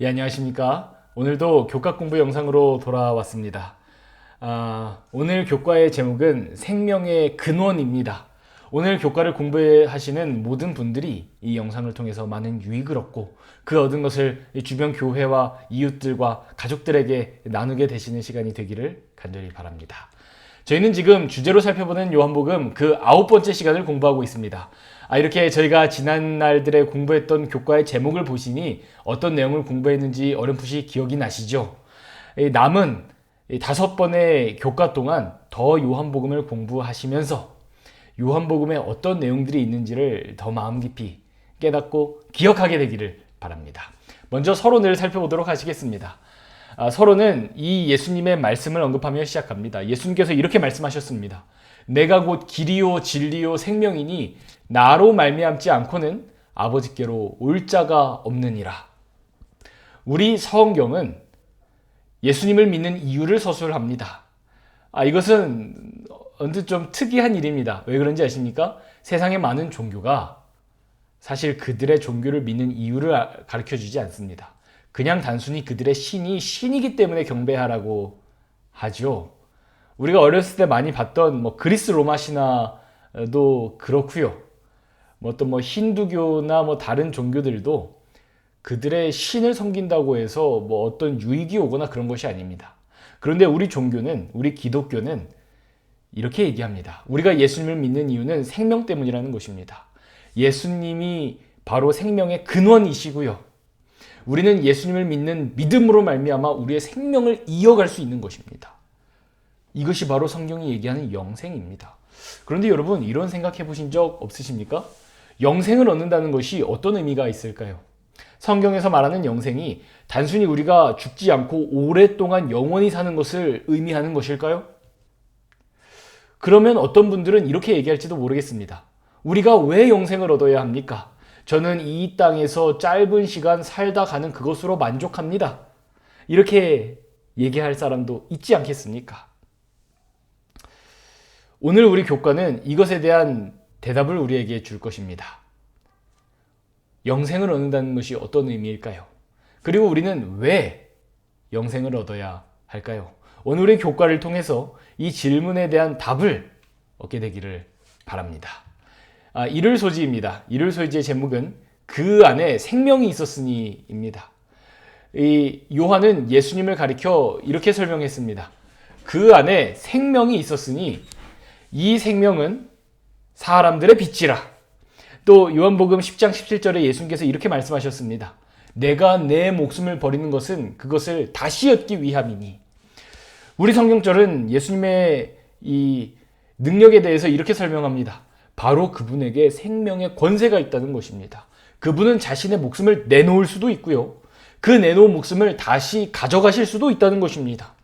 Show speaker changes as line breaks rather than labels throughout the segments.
예, 안녕하십니까. 오늘도 교과 공부 영상으로 돌아왔습니다. 오늘 교과의 제목은 생명의 근원입니다. 오늘 교과를 공부하시는 모든 분들이 이 영상을 통해서 많은 유익을 얻고 그 얻은 것을 주변 교회와 이웃들과 가족들에게 나누게 되시는 시간이 되기를 간절히 바랍니다. 저희는 지금 주제로 살펴보는 요한복음 그 9번째 시간을 공부하고 있습니다. 이렇게 저희가 지난 날들에 공부했던 교과의 제목을 보시니 어떤 내용을 공부했는지 어렴풋이 기억이 나시죠? 남은 5번의 교과 동안 더 요한복음을 공부하시면서 요한복음에 어떤 내용들이 있는지를 더 마음 깊이 깨닫고 기억하게 되기를 바랍니다. 먼저 서론을 살펴보도록 하시겠습니다. 서론은 이 예수님의 말씀을 언급하며 시작합니다. 예수님께서 이렇게 말씀하셨습니다. 내가 곧 길이요 진리요 생명이니 나로 말미암지 않고는 아버지께로 올 자가 없느니라. 우리 성경은 예수님을 믿는 이유를 서술합니다. 이것은 언뜻 좀 특이한 일입니다. 왜 그런지 아십니까? 세상의 많은 종교가 사실 그들의 종교를 믿는 이유를 가르쳐주지 않습니다. 그냥 단순히 그들의 신이 신이기 때문에 경배하라고 하죠. 우리가 어렸을 때 많이 봤던 그리스 로마 신화도 그렇고요. 어떤 힌두교나 다른 종교들도 그들의 신을 섬긴다고 해서 어떤 유익이 오거나 그런 것이 아닙니다. 그런데 우리 종교는, 우리 기독교는 이렇게 얘기합니다. 우리가 예수님을 믿는 이유는 생명 때문이라는 것입니다. 예수님이 바로 생명의 근원이시고요. 우리는 예수님을 믿는 믿음으로 말미암아 우리의 생명을 이어갈 수 있는 것입니다. 이것이 바로 성경이 얘기하는 영생입니다. 그런데 여러분, 이런 생각해 보신 적 없으십니까? 영생을 얻는다는 것이 어떤 의미가 있을까요? 성경에서 말하는 영생이 단순히 우리가 죽지 않고 오랫동안 영원히 사는 것을 의미하는 것일까요? 그러면 어떤 분들은 이렇게 얘기할지도 모르겠습니다. 우리가 왜 영생을 얻어야 합니까? 저는 이 땅에서 짧은 시간 살다 가는 그것으로 만족합니다. 이렇게 얘기할 사람도 있지 않겠습니까? 오늘 우리 교과는 이것에 대한 대답을 우리에게 줄 것입니다. 영생을 얻는다는 것이 어떤 의미일까요? 그리고 우리는 왜 영생을 얻어야 할까요? 오늘의 교과를 통해서 이 질문에 대한 답을 얻게 되기를 바랍니다. 일월 소지입니다. 일월 소지의 제목은 그 안에 생명이 있었으니입니다. 이 요한은 예수님을 가리켜 이렇게 설명했습니다. 그 안에 생명이 있었으니 이 생명은 사람들의 빛이라. 또 요한복음 10장 17절에 예수님께서 이렇게 말씀하셨습니다. 내가 내 목숨을 버리는 것은 그것을 다시 얻기 위함이니. 우리 성경절은 예수님의 이 능력에 대해서 이렇게 설명합니다. 바로 그분에게 생명의 권세가 있다는 것입니다. 그분은 자신의 목숨을 내놓을 수도 있고요. 그 내놓은 목숨을 다시 가져가실 수도 있다는 것입니다.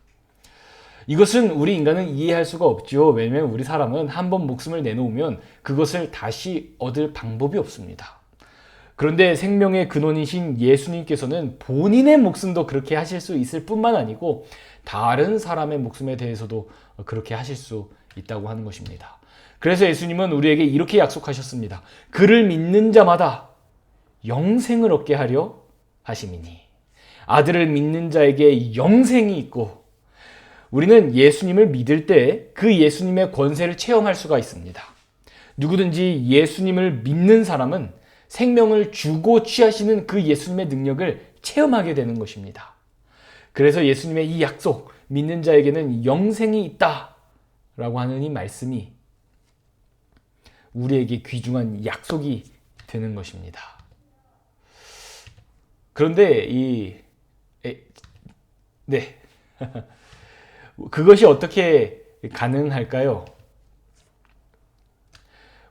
이것은 우리 인간은 이해할 수가 없죠. 왜냐하면 우리 사람은 한번 목숨을 내놓으면 그것을 다시 얻을 방법이 없습니다. 그런데 생명의 근원이신 예수님께서는 본인의 목숨도 그렇게 하실 수 있을 뿐만 아니고 다른 사람의 목숨에 대해서도 그렇게 하실 수 있다고 하는 것입니다. 그래서 예수님은 우리에게 이렇게 약속하셨습니다. 그를 믿는 자마다 영생을 얻게 하려 하심이니. 아들을 믿는 자에게 영생이 있고 우리는 예수님을 믿을 때 그 예수님의 권세를 체험할 수가 있습니다. 누구든지 예수님을 믿는 사람은 생명을 주고 취하시는 그 예수님의 능력을 체험하게 되는 것입니다. 그래서 예수님의 이 약속, 믿는 자에게는 영생이 있다라고 하는 이 말씀이 우리에게 귀중한 약속이 되는 것입니다. 그런데 그것이 어떻게 가능할까요?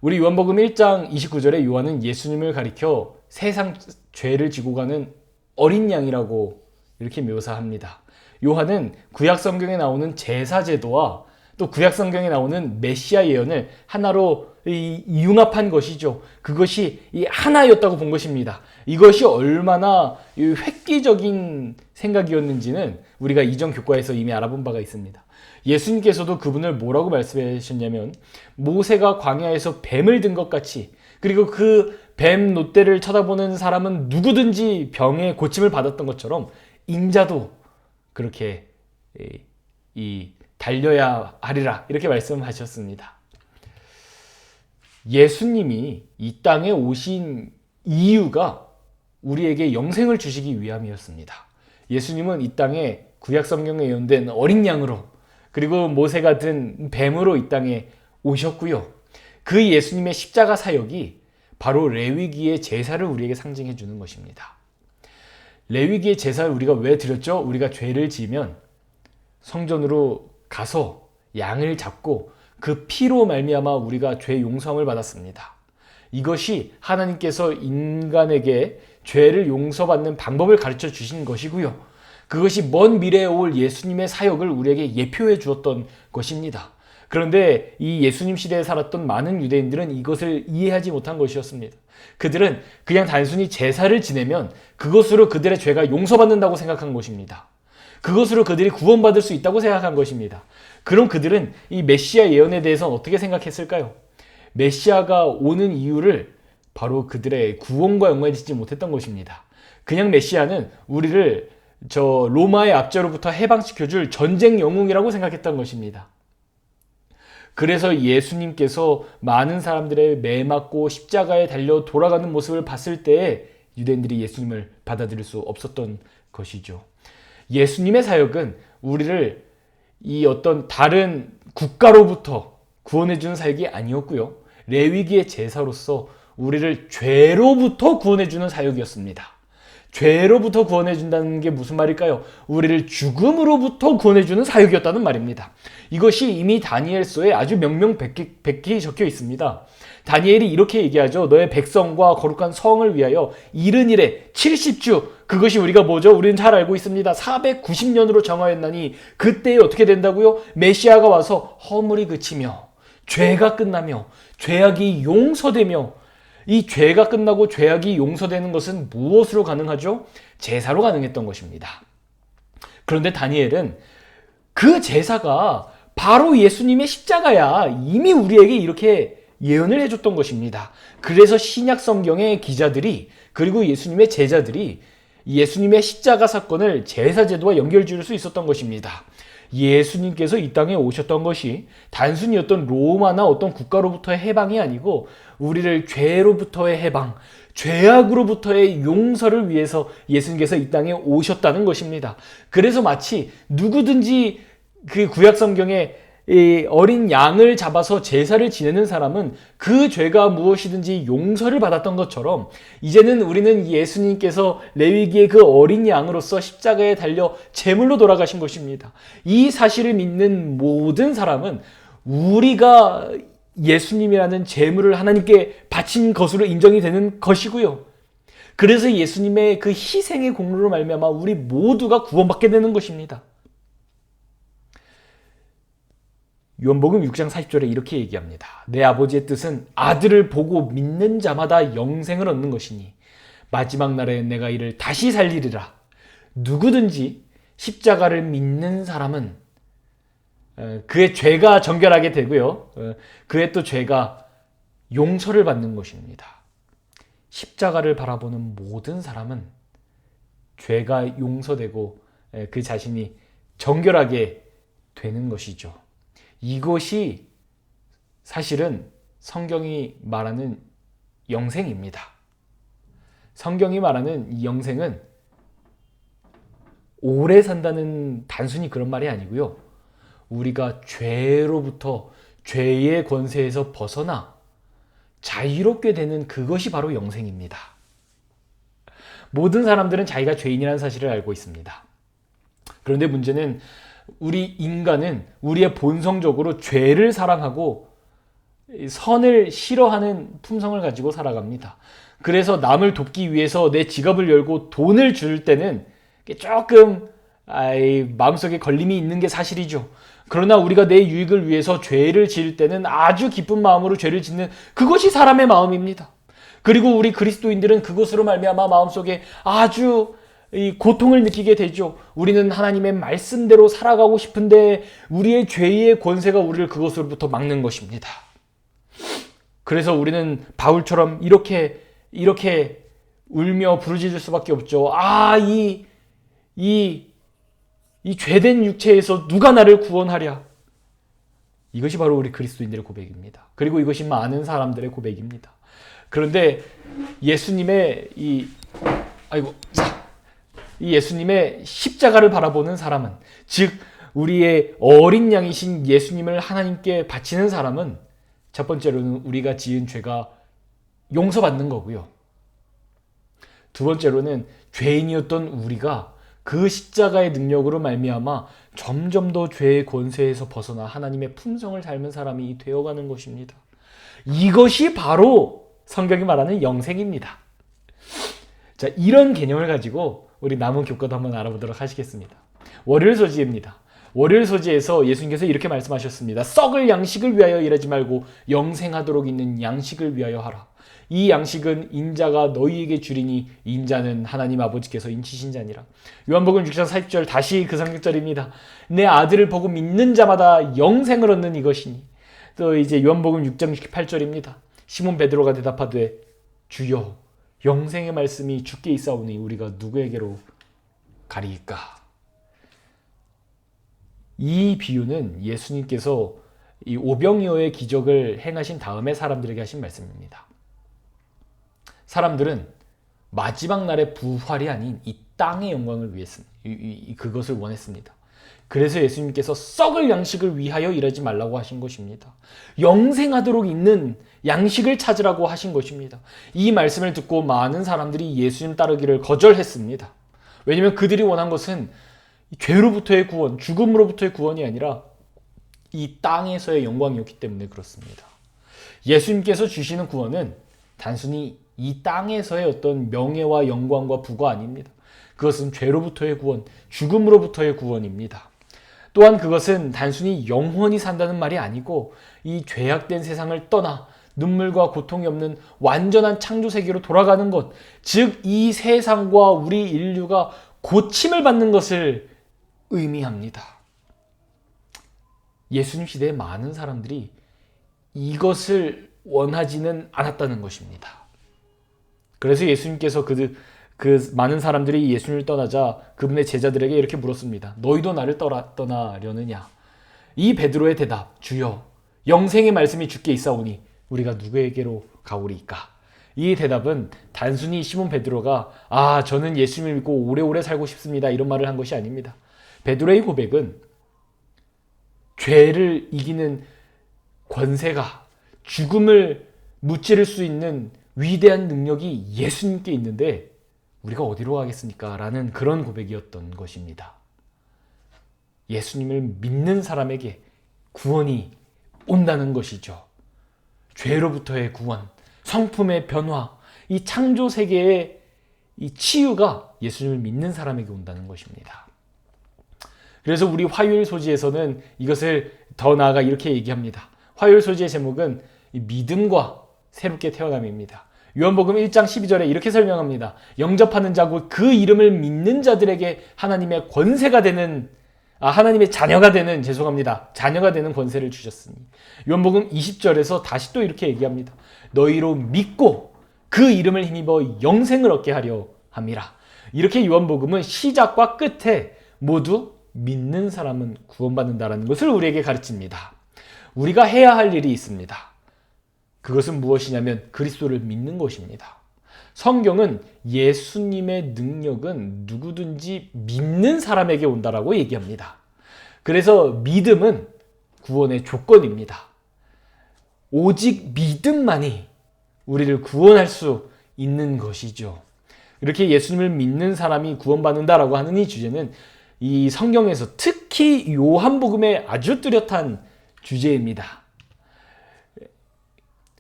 우리 요한복음 1장 29절에 요한은 예수님을 가리켜 세상 죄를 지고 가는 어린 양이라고 이렇게 묘사합니다. 요한은 구약 성경에 나오는 제사 제도와 또 구약 성경에 나오는 메시아 예언을 하나로 융합한 것이죠. 그것이 하나였다고 본 것입니다. 이것이 얼마나 획기적인 생각이었는지는 우리가 이전 교과에서 이미 알아본 바가 있습니다. 예수님께서도 그분을 뭐라고 말씀하셨냐면 모세가 광야에서 뱀을 든 것 같이 그리고 그 뱀 놋대를 쳐다보는 사람은 누구든지 병에 고침을 받았던 것처럼 인자도 그렇게 달려야 하리라 이렇게 말씀하셨습니다. 예수님이 이 땅에 오신 이유가 우리에게 영생을 주시기 위함이었습니다. 예수님은 이 땅에 구약 성경에 예언된 어린 양으로 그리고 모세가 든 뱀으로 이 땅에 오셨고요. 그 예수님의 십자가 사역이 바로 레위기의 제사를 우리에게 상징해 주는 것입니다. 레위기의 제사를 우리가 왜 드렸죠? 우리가 죄를 지으면 성전으로 가서 양을 잡고 그 피로 말미암아 우리가 죄 용서함을 받았습니다. 이것이 하나님께서 인간에게 죄를 용서받는 방법을 가르쳐 주신 것이고요. 그것이 먼 미래에 올 예수님의 사역을 우리에게 예표해 주었던 것입니다. 그런데 이 예수님 시대에 살았던 많은 유대인들은 이것을 이해하지 못한 것이었습니다. 그들은 그냥 단순히 제사를 지내면 그것으로 그들의 죄가 용서받는다고 생각한 것입니다. 그것으로 그들이 구원받을 수 있다고 생각한 것입니다. 그럼 그들은 이 메시아 예언에 대해서 어떻게 생각했을까요? 메시아가 오는 이유를 바로 그들의 구원과 연관짓지 못했던 것입니다. 그냥 메시아는 우리를 로마의 압제로부터 해방시켜줄 전쟁 영웅이라고 생각했던 것입니다. 그래서 예수님께서 많은 사람들의 매맞고 십자가에 달려 돌아가는 모습을 봤을 때에 유대인들이 예수님을 받아들일 수 없었던 것이죠. 예수님의 사역은 우리를 이 어떤 다른 국가로부터 구원해주는 사역이 아니었고요. 레위기의 제사로서 우리를 죄로부터 구원해주는 사역이었습니다. 죄로부터 구원해준다는 게 무슨 말일까요? 우리를 죽음으로부터 구원해주는 사역이었다는 말입니다. 이것이 이미 다니엘서에 아주 명명백히 적혀 있습니다. 다니엘이 이렇게 얘기하죠. 너의 백성과 거룩한 성을 위하여 이른 일에 70주, 그것이 우리가 뭐죠? 우리는 잘 알고 있습니다. 490년으로 정하였나니 그때에 어떻게 된다고요? 메시아가 와서 허물이 그치며 죄가 끝나며 죄악이 용서되며, 이 죄가 끝나고 죄악이 용서되는 것은 무엇으로 가능하죠? 제사로 가능했던 것입니다. 그런데 다니엘은 그 제사가 바로 예수님의 십자가야, 이미 우리에게 이렇게 예언을 해줬던 것입니다. 그래서 신약 성경의 기자들이, 그리고 예수님의 제자들이 예수님의 십자가 사건을 제사 제도와 연결 지을 수 있었던 것입니다. 예수님께서 이 땅에 오셨던 것이 단순히 어떤 로마나 어떤 국가로부터의 해방이 아니고 우리를 죄로부터의 해방, 죄악으로부터의 용서를 위해서 예수님께서 이 땅에 오셨다는 것입니다. 그래서 마치 누구든지 그 구약 성경에 이 어린 양을 잡아서 제사를 지내는 사람은 그 죄가 무엇이든지 용서를 받았던 것처럼, 이제는 우리는 예수님께서 레위기의 그 어린 양으로서 십자가에 달려 제물로 돌아가신 것입니다. 이 사실을 믿는 모든 사람은 우리가 예수님이라는 제물을 하나님께 바친 것으로 인정이 되는 것이고요. 그래서 예수님의 그 희생의 공로로 말미암아 우리 모두가 구원받게 되는 것입니다. 요한복음 6장 40절에 이렇게 얘기합니다. 내 아버지의 뜻은 아들을 보고 믿는 자마다 영생을 얻는 것이니 마지막 날에 내가 이를 다시 살리리라. 누구든지 십자가를 믿는 사람은 그의 죄가 정결하게 되고요. 그의 또 죄가 용서를 받는 것입니다. 십자가를 바라보는 모든 사람은 죄가 용서되고 그 자신이 정결하게 되는 것이죠. 이것이 사실은 성경이 말하는 영생입니다. 성경이 말하는 이 영생은 오래 산다는 단순히 그런 말이 아니고요. 우리가 죄로부터, 죄의 권세에서 벗어나 자유롭게 되는 그것이 바로 영생입니다. 모든 사람들은 자기가 죄인이라는 사실을 알고 있습니다. 그런데 문제는 우리 인간은 우리의 본성적으로 죄를 사랑하고 선을 싫어하는 품성을 가지고 살아갑니다. 그래서 남을 돕기 위해서 내 지갑을 열고 돈을 줄 때는 조금 마음속에 걸림이 있는 게 사실이죠. 그러나 우리가 내 유익을 위해서 죄를 지을 때는 아주 기쁜 마음으로 죄를 짓는 그것이 사람의 마음입니다. 그리고 우리 그리스도인들은 그것으로 말미암아 마음속에 아주 이 고통을 느끼게 되죠. 우리는 하나님의 말씀대로 살아가고 싶은데 우리의 죄의 권세가 우리를 그것으로부터 막는 것입니다. 그래서 우리는 바울처럼 이렇게 울며 부르짖을 수밖에 없죠. 이 죄된 육체에서 누가 나를 구원하랴. 이것이 바로 우리 그리스도인들의 고백입니다. 그리고 이것이 많은 사람들의 고백입니다. 그런데 예수님의 이 예수님의 십자가를 바라보는 사람은, 즉 우리의 어린 양이신 예수님을 하나님께 바치는 사람은 첫 번째로는 우리가 지은 죄가 용서받는 거고요. 두 번째로는 죄인이었던 우리가 그 십자가의 능력으로 말미암아 점점 더 죄의 권세에서 벗어나 하나님의 품성을 닮은 사람이 되어가는 것입니다. 이것이 바로 성경이 말하는 영생입니다. 자, 이런 개념을 가지고 우리 남은 교과도 한번 알아보도록 하시겠습니다. 월요일 소지입니다. 월요일 소지에서 예수님께서 이렇게 말씀하셨습니다. 썩을 양식을 위하여 일하지 말고 영생하도록 있는 양식을 위하여 하라. 이 양식은 인자가 너희에게 주리니 인자는 하나님 아버지께서 인치신 자니라. 요한복음 6장 40절 다시 그 성경절입니다. 내 아들을 보고 믿는 자마다 영생을 얻는 이것이니. 또 이제 요한복음 6장 68절입니다. 시몬 베드로가 대답하되 주여 영생의 말씀이 주께 있사오니 우리가 누구에게로 가리이까. 이 비유는 예수님께서 이 오병이어의 기적을 행하신 다음에 사람들에게 하신 말씀입니다. 사람들은 마지막 날의 부활이 아닌 이 땅의 영광을 위해서 그것을 원했습니다. 그래서 예수님께서 썩을 양식을 위하여 일하지 말라고 하신 것입니다. 영생하도록 있는 양식을 찾으라고 하신 것입니다. 이 말씀을 듣고 많은 사람들이 예수님 따르기를 거절했습니다. 왜냐하면 그들이 원한 것은 죄로부터의 구원, 죽음으로부터의 구원이 아니라 이 땅에서의 영광이었기 때문에 그렇습니다. 예수님께서 주시는 구원은 단순히 이 땅에서의 어떤 명예와 영광과 부가 아닙니다. 그것은 죄로부터의 구원, 죽음으로부터의 구원입니다. 또한 그것은 단순히 영원히 산다는 말이 아니고 이 죄악된 세상을 떠나 눈물과 고통이 없는 완전한 창조 세계로 돌아가는 것, 즉 이 세상과 우리 인류가 고침을 받는 것을 의미합니다. 예수님 시대에 많은 사람들이 이것을 원하지는 않았다는 것입니다. 그래서 예수님께서 그 많은 사람들이 예수님을 떠나자 그분의 제자들에게 이렇게 물었습니다. 너희도 나를 떠나려느냐? 이 베드로의 대답, 주여 영생의 말씀이 주께 있사오니 우리가 누구에게로 가오리이까? 이 대답은 단순히 시몬 베드로가 저는 예수님을 믿고 오래오래 살고 싶습니다 이런 말을 한 것이 아닙니다. 베드로의 고백은 죄를 이기는 권세가, 죽음을 무찌를 수 있는 위대한 능력이 예수님께 있는데 우리가 어디로 가겠습니까? 라는 그런 고백이었던 것입니다. 예수님을 믿는 사람에게 구원이 온다는 것이죠. 죄로부터의 구원, 성품의 변화, 이 창조 세계의 이 치유가 예수님을 믿는 사람에게 온다는 것입니다. 그래서 우리 화요일 소지에서는 이것을 더 나아가 이렇게 얘기합니다. 화요일 소지의 제목은 믿음과 새롭게 태어남입니다. 요한복음 1장 12절에 이렇게 설명합니다. 영접하는 자고 그 이름을 믿는 자들에게 하나님의 권세가 되는 하나님의 자녀가 되는 자녀가 되는 권세를 주셨으니. 요한복음 20절에서 다시 또 이렇게 얘기합니다. 너희로 믿고 그 이름을 힘입어 영생을 얻게 하려 함이라. 이렇게 요한복음은 시작과 끝에 모두 믿는 사람은 구원받는다라는 것을 우리에게 가르칩니다. 우리가 해야 할 일이 있습니다. 그것은 무엇이냐면 그리스도를 믿는 것입니다. 성경은 예수님의 능력은 누구든지 믿는 사람에게 온다라고 얘기합니다. 그래서 믿음은 구원의 조건입니다. 오직 믿음만이 우리를 구원할 수 있는 것이죠. 이렇게 예수님을 믿는 사람이 구원받는다라고 하는 이 주제는 이 성경에서 특히 요한복음에 아주 뚜렷한 주제입니다.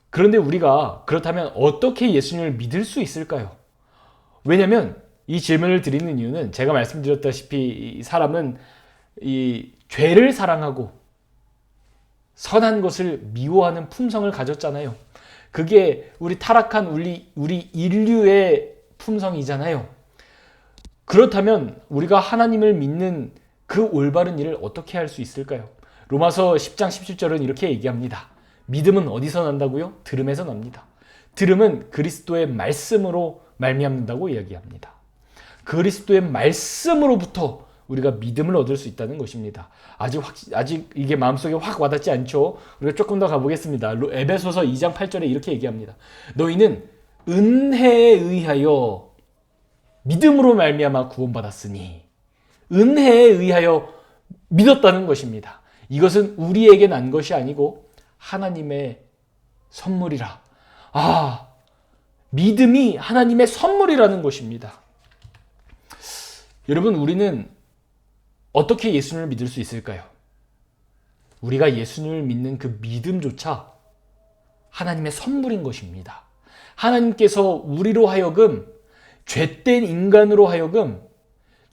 그런데 우리가 그렇다면 어떻게 예수님을 믿을 수 있을까요? 왜냐하면 이 질문을 드리는 이유는 제가 말씀드렸다시피 이 사람은 이 죄를 사랑하고 선한 것을 미워하는 품성을 가졌잖아요. 그게 우리 타락한 우리 인류의 품성이잖아요. 그렇다면 우리가 하나님을 믿는 그 올바른 일을 어떻게 할 수 있을까요? 로마서 10장 17절은 이렇게 얘기합니다. 믿음은 어디서 난다고요? 들음에서 납니다. 들음은 그리스도의 말씀으로 말미암는다고 이야기합니다. 그리스도의 말씀으로부터 우리가 믿음을 얻을 수 있다는 것입니다. 아직 이게 마음속에 확 와닿지 않죠? 우리가 조금 더 가보겠습니다. 에베소서 2장 8절에 이렇게 얘기합니다. 너희는 은혜에 의하여 믿음으로 말미암아 구원받았으니, 은혜에 의하여 믿었다는 것입니다. 이것은 우리에게 난 것이 아니고 하나님의 선물이라. 믿음이 하나님의 선물이라는 것입니다. 여러분, 우리는 어떻게 예수님을 믿을 수 있을까요? 우리가 예수님을 믿는 그 믿음조차 하나님의 선물인 것입니다. 하나님께서 우리로 하여금, 죄된 인간으로 하여금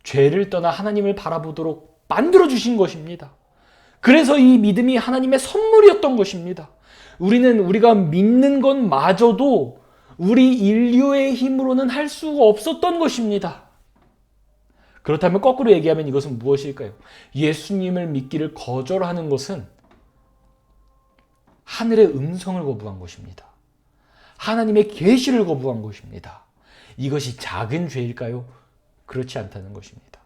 죄를 떠나 하나님을 바라보도록 만들어주신 것입니다. 그래서 이 믿음이 하나님의 선물이었던 것입니다. 우리가 믿는 것마저도 우리 인류의 힘으로는 할 수가 없었던 것입니다. 그렇다면 거꾸로 얘기하면 이것은 무엇일까요? 예수님을 믿기를 거절하는 것은 하늘의 음성을 거부한 것입니다. 하나님의 계시를 거부한 것입니다. 이것이 작은 죄일까요? 그렇지 않다는 것입니다.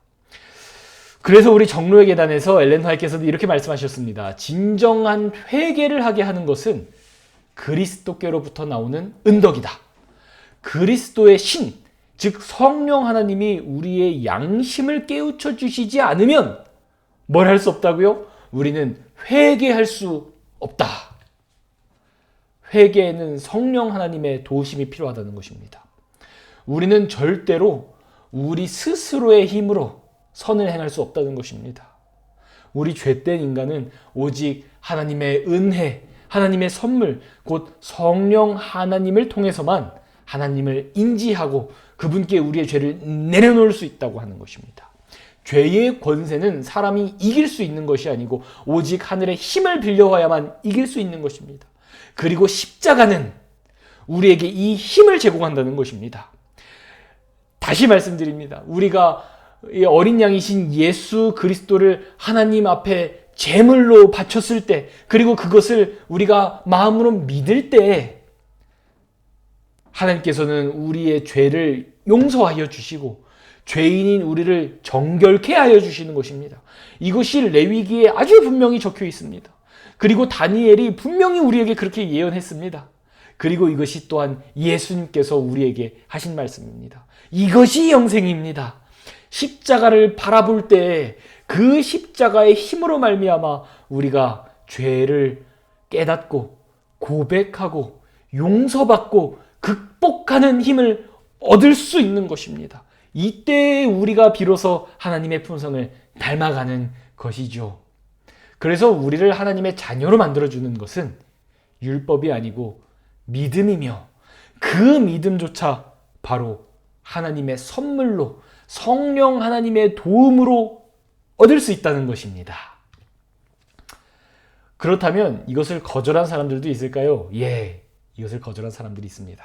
그래서 우리 정로의 계단에서 엘렌 화이트께서도 이렇게 말씀하셨습니다. 진정한 회개를 하게 하는 것은 그리스도께로부터 나오는 은덕이다. 그리스도의 신, 즉 성령 하나님이 우리의 양심을 깨우쳐 주시지 않으면 뭘 할 수 없다고요? 우리는 회개할 수 없다. 회개에는 성령 하나님의 도우심이 필요하다는 것입니다. 우리는 절대로 우리 스스로의 힘으로 선을 행할 수 없다는 것입니다. 우리 죄된 인간은 오직 하나님의 은혜, 하나님의 선물, 곧 성령 하나님을 통해서만 하나님을 인지하고 그분께 우리의 죄를 내려놓을 수 있다고 하는 것입니다. 죄의 권세는 사람이 이길 수 있는 것이 아니고 오직 하늘의 힘을 빌려와야만 이길 수 있는 것입니다. 그리고 십자가는 우리에게 이 힘을 제공한다는 것입니다. 다시 말씀드립니다. 우리가 어린 양이신 예수 그리스도를 하나님 앞에 제물로 바쳤을 때, 그리고 그것을 우리가 마음으로 믿을 때 하나님께서는 우리의 죄를 용서하여 주시고 죄인인 우리를 정결케 하여 주시는 것입니다. 이것이 레위기에 아주 분명히 적혀 있습니다. 그리고 다니엘이 분명히 우리에게 그렇게 예언했습니다. 그리고 이것이 또한 예수님께서 우리에게 하신 말씀입니다. 이것이 영생입니다. 십자가를 바라볼 때 그 십자가의 힘으로 말미암아 우리가 죄를 깨닫고 고백하고 용서받고 극복하는 힘을 얻을 수 있는 것입니다. 이때 우리가 비로소 하나님의 품성을 닮아가는 것이죠. 그래서 우리를 하나님의 자녀로 만들어주는 것은 율법이 아니고 믿음이며, 그 믿음조차 바로 하나님의 선물로 성령 하나님의 도움으로 얻을 수 있다는 것입니다. 그렇다면 이것을 거절한 사람들도 있을까요? 예, 이것을 거절한 사람들이 있습니다.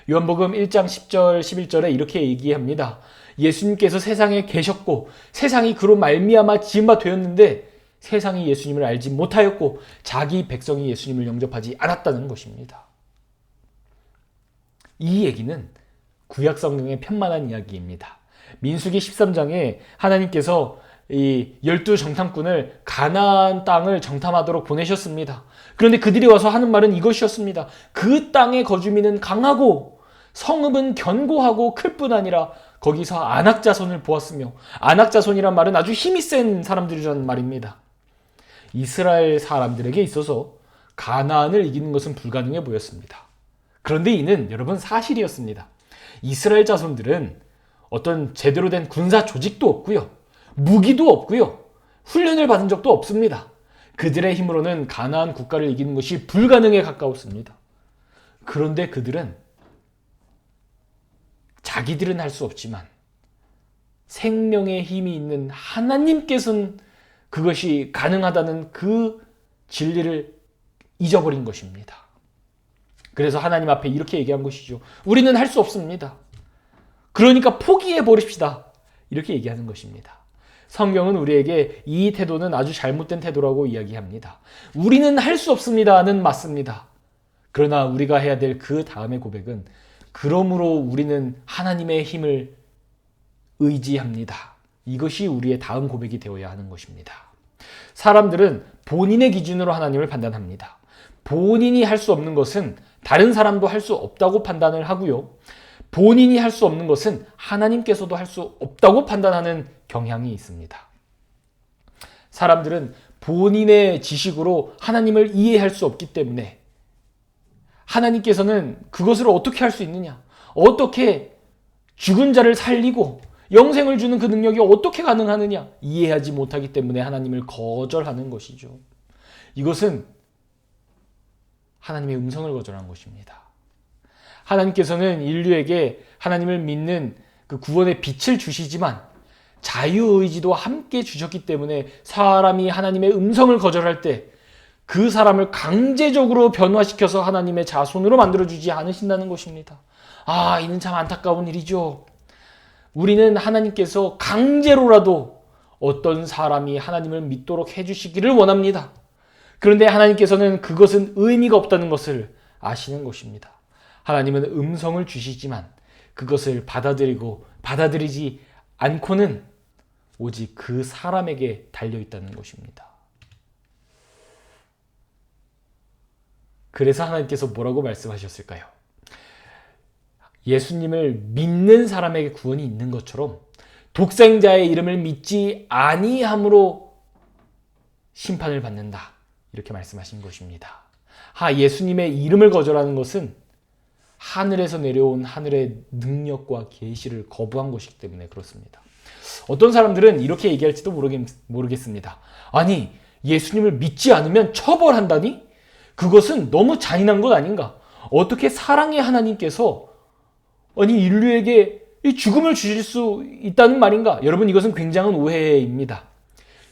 요한복음 1장 10절 11절에 이렇게 얘기합니다. 예수님께서 세상에 계셨고 세상이 그로 말미암아 지은 바 되었는데 세상이 예수님을 알지 못하였고 자기 백성이 예수님을 영접하지 않았다는 것입니다. 이 얘기는 구약 성경의 편만한 이야기입니다. 민수기 13장에 하나님께서 이 12정탐꾼을 가나안 땅을 정탐하도록 보내셨습니다. 그런데 그들이 와서 하는 말은 이것이었습니다. 그 땅의 거주민은 강하고 성읍은 견고하고 클 뿐 아니라 거기서 안악 자손을 보았으며, 안악 자손이란 말은 아주 힘이 센 사람들이라는 말입니다. 이스라엘 사람들에게 있어서 가나안을 이기는 것은 불가능해 보였습니다. 그런데 이는 여러분 사실이었습니다. 이스라엘 자손들은 어떤 제대로 된 군사 조직도 없고요, 무기도 없고요, 훈련을 받은 적도 없습니다. 그들의 힘으로는 가나안 국가를 이기는 것이 불가능에 가까웠습니다. 그런데 그들은 자기들은 할 수 없지만 생명의 힘이 있는 하나님께서는 그것이 가능하다는 그 진리를 잊어버린 것입니다. 그래서 하나님 앞에 이렇게 얘기한 것이죠. 우리는 할 수 없습니다. 그러니까 포기해 버립시다. 이렇게 얘기하는 것입니다. 성경은 우리에게 이 태도는 아주 잘못된 태도라고 이야기합니다. 우리는 할 수 없습니다는 맞습니다. 그러나 우리가 해야 될 그 다음의 고백은 그러므로 우리는 하나님의 힘을 의지합니다. 이것이 우리의 다음 고백이 되어야 하는 것입니다. 사람들은 본인의 기준으로 하나님을 판단합니다. 본인이 할 수 없는 것은 다른 사람도 할 수 없다고 판단을 하고요. 본인이 할 수 없는 것은 하나님께서도 할 수 없다고 판단하는 경향이 있습니다. 사람들은 본인의 지식으로 하나님을 이해할 수 없기 때문에 하나님께서는 그것을 어떻게 할 수 있느냐? 어떻게 죽은 자를 살리고 영생을 주는 그 능력이 어떻게 가능하느냐? 이해하지 못하기 때문에 하나님을 거절하는 것이죠. 이것은 하나님의 음성을 거절한 것입니다. 하나님께서는 인류에게 하나님을 믿는 그 구원의 빛을 주시지만 자유의지도 함께 주셨기 때문에 사람이 하나님의 음성을 거절할 때 그 사람을 강제적으로 변화시켜서 하나님의 자손으로 만들어주지 않으신다는 것입니다. 이는 참 안타까운 일이죠. 우리는 하나님께서 강제로라도 어떤 사람이 하나님을 믿도록 해주시기를 원합니다. 그런데 하나님께서는 그것은 의미가 없다는 것을 아시는 것입니다. 하나님은 음성을 주시지만 그것을 받아들이지 않고는 오직 그 사람에게 달려있다는 것입니다. 그래서 하나님께서 뭐라고 말씀하셨을까요? 예수님을 믿는 사람에게 구원이 있는 것처럼 독생자의 이름을 믿지 아니함으로 심판을 받는다. 이렇게 말씀하신 것입니다. 예수님의 이름을 거절하는 것은 하늘에서 내려온 하늘의 능력과 계시를 거부한 것이기 때문에 그렇습니다. 어떤 사람들은 이렇게 얘기할지도 모르겠습니다. 아니, 예수님을 믿지 않으면 처벌한다니? 그것은 너무 잔인한 것 아닌가? 어떻게 사랑의 하나님께서 인류에게 죽음을 주실 수 있다는 말인가? 여러분, 이것은 굉장한 오해입니다.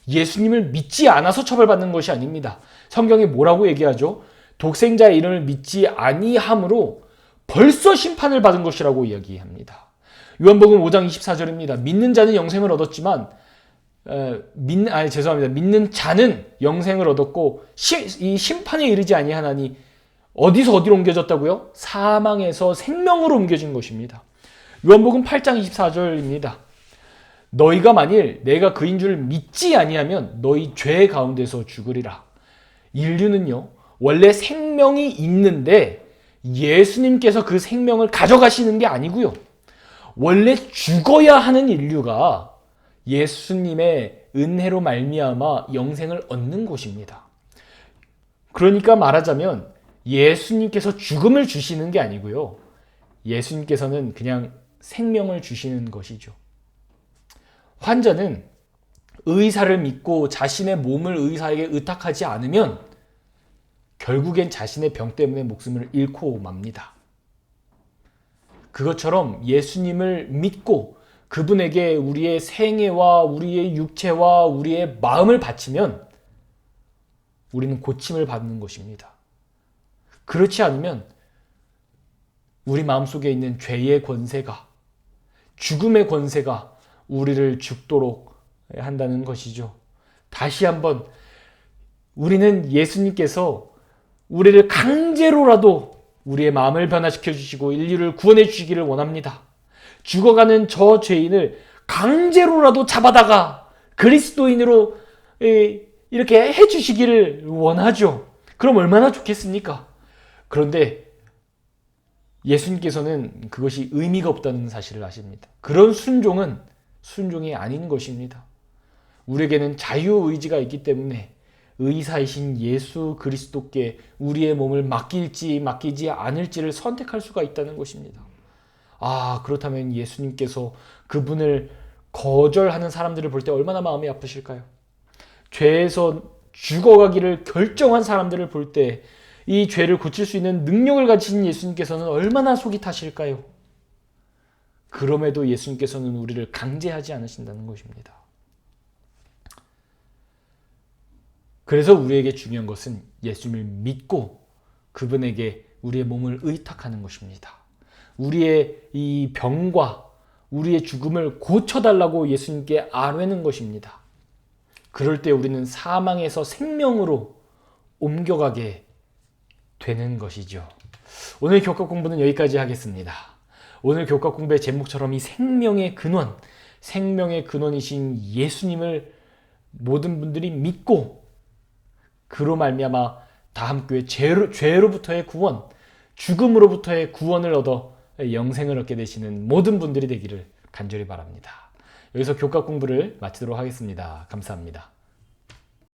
예수님을 믿지 않아서 처벌받는 것이 아닙니다. 성경이 뭐라고 얘기하죠? 독생자의 이름을 믿지 아니함으로 벌써 심판을 받은 것이라고 이야기합니다. 요한복음 5장 24절입니다. 믿는 자는 영생을 얻었지만 믿는 자는 영생을 얻었고 이 심판에 이르지 아니하나니 어디서 어디로 옮겨졌다고요? 사망에서 생명으로 옮겨진 것입니다. 요한복음 8장 24절입니다. 너희가 만일 내가 그인 줄 믿지 아니하면 너희 죄 가운데서 죽으리라. 인류는요, 원래 생명이 있는데 예수님께서 그 생명을 가져가시는 게 아니고요. 원래 죽어야 하는 인류가 예수님의 은혜로 말미암아 영생을 얻는 것입니다. 그러니까 말하자면 예수님께서 죽음을 주시는 게 아니고요. 예수님께서는 그냥 생명을 주시는 것이죠. 환자는 의사를 믿고 자신의 몸을 의사에게 의탁하지 않으면 결국엔 자신의 병 때문에 목숨을 잃고 맙니다. 그것처럼 예수님을 믿고 그분에게 우리의 생애와 우리의 육체와 우리의 마음을 바치면 우리는 고침을 받는 것입니다. 그렇지 않으면 우리 마음속에 있는 죄의 권세가, 죽음의 권세가 우리를 죽도록 한다는 것이죠. 다시 한번 우리는 예수님께서 우리를 강제로라도 우리의 마음을 변화시켜 주시고 인류를 구원해 주시기를 원합니다. 죽어가는 저 죄인을 강제로라도 잡아다가 그리스도인으로 이렇게 해주시기를 원하죠. 그럼 얼마나 좋겠습니까? 그런데 예수님께서는 그것이 의미가 없다는 사실을 아십니다. 그런 순종이 아닌 것입니다. 우리에게는 자유의지가 있기 때문에 의사이신 예수 그리스도께 우리의 몸을 맡길지 맡기지 않을지를 선택할 수가 있다는 것입니다. 그렇다면 예수님께서 그분을 거절하는 사람들을 볼 때 얼마나 마음이 아프실까요? 죄에서 죽어가기를 결정한 사람들을 볼 때 이 죄를 고칠 수 있는 능력을 가진 예수님께서는 얼마나 속이 타실까요? 그럼에도 예수님께서는 우리를 강제하지 않으신다는 것입니다. 그래서 우리에게 중요한 것은 예수님을 믿고 그분에게 우리의 몸을 의탁하는 것입니다. 우리의 이 병과 우리의 죽음을 고쳐달라고 예수님께 아뢰는 것입니다. 그럴 때 우리는 사망에서 생명으로 옮겨가게 되는 것이죠. 오늘 교과 공부는 여기까지 하겠습니다. 오늘 교과 공부의 제목처럼 이 생명의 근원이신 예수님을 모든 분들이 믿고 그로 말미암아 다함교회 죄로부터의 구원, 죽음으로부터의 구원을 얻어 영생을 얻게 되시는 모든 분들이 되기를 간절히 바랍니다. 여기서 교과 공부를 마치도록 하겠습니다. 감사합니다.